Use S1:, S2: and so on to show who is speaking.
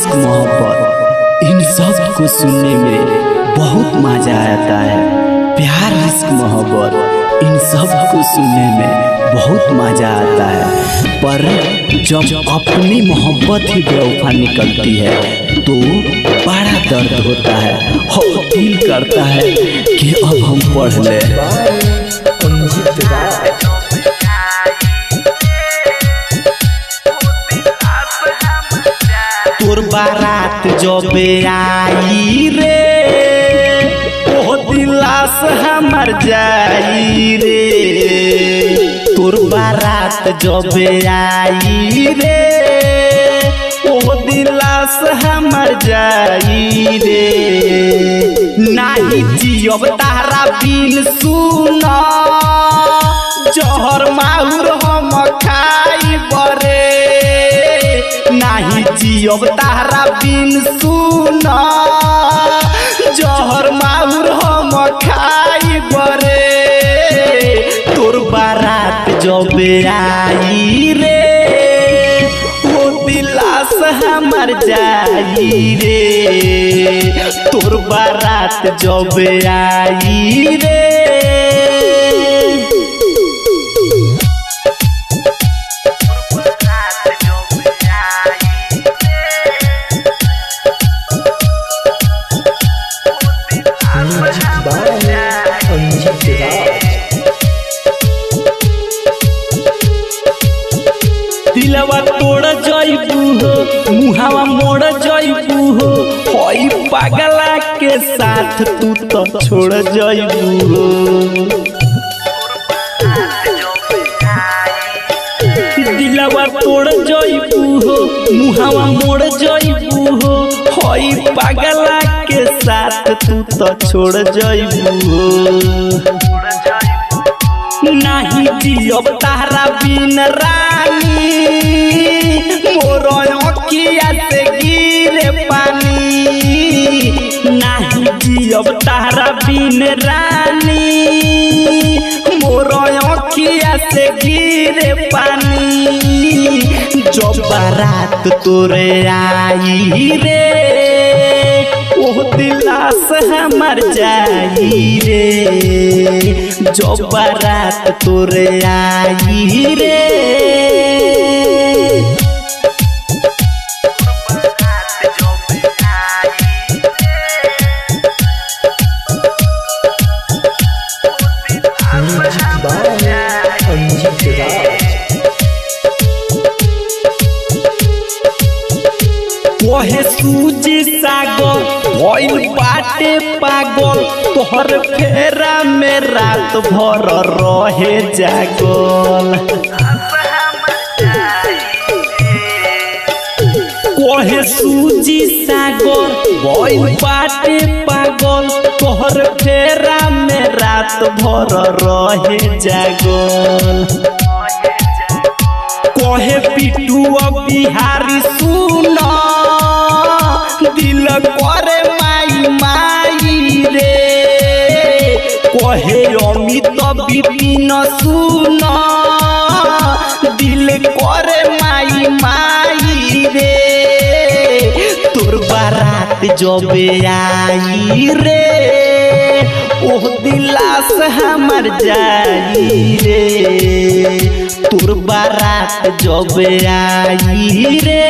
S1: इश्क मोहब्बत इन सब को सुनने में बहुत मजा आता है। प्यार इश्क मोहब्बत इन सब को सुनने में बहुत मजा आता है। पर जब अपनी मोहब्बत ही बेवफा निकलती है तो बड़ा दर्द होता है और दिल करता है कि अब हम पढ़ लें। तोर बारात जब आई रे ओ दिलास हमर जाई रे। तोर बारात जब आई रे ओ दिलास हमर जाई रे। नाही जियब तारा बिन सुना जहर माहुर हम खाई बरे। नाही जियब तारा बिन सुना जहर माहुर हम खाई बरे। तोर बारात जब आई रे ओ दिलास हमर जाई रे। तोर बारात जब आई रे दिलवा तोड़ जइबू हो मुहावा मोड़ जइबू हो। होई पागला के साथ तू तो छोड़ जइबू हो। दिलवा तोड़ जइबू हो मुहावा मोड़ जइबू हो। होई पागला के साथ तू तो छोड़ जइबू हो। नाही जियब तारा बिन रानी मोर अखिया से गिरे पानी। नाही जियब तारा बिन रानी मोर अखिया से गिरे पानी। जब बारात तोरे आई रे ओ दिलास हमर जाई रे। जब बारात तोरे आई रे वहे सूजी सागल भइल बाटे पागल। तोहर फेरा में रात भर रहे जागल। वहे सूजी सागल भइल बाटे पागल। तोहर फेरा में रात भर रहे जागल। कहे पिटू बिहारी सुना दिल करे माई माई रे। कहे अमित विपिन सुना दिल करे माई माई रे। तोर बारात जब आई रे ओ दिलास हमर जाई रे। तोर बारात जब आई रे।